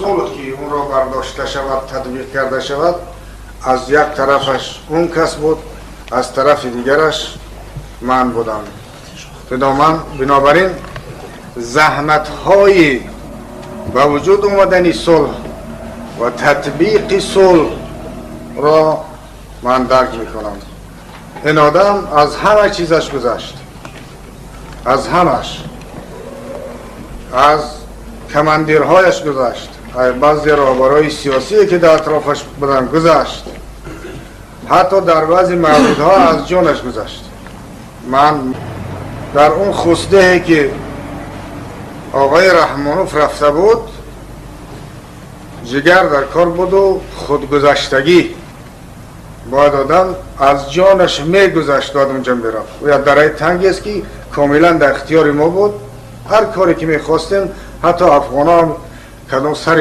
صلح که اون را برداشته شود تطبیق کرده شود از یک طرفش اون کس بود از طرف دیگرش من بودم. بنابراین زحمت های به وجود اومدن صلح و تطبیق صلح را من درک میکنم. این آدم از همه چیزش گذشت، از همش، از کماندیرهایش گذشت، بعضی رهبرهای سیاسی که در اطرافش بودن گذشت، حتی در بعضی موردها از جانش گذشت. من در اون خصده که آقای رحمانوف رفته بود جگر در کار بود و خودگذشتگی باید آدم از جانش میگذشت باید اونجا میرفت. و یا درای تنگی است که کاملا در اختیار ما بود. هر کاری که میخواستیم حتی افغان ها کدام سر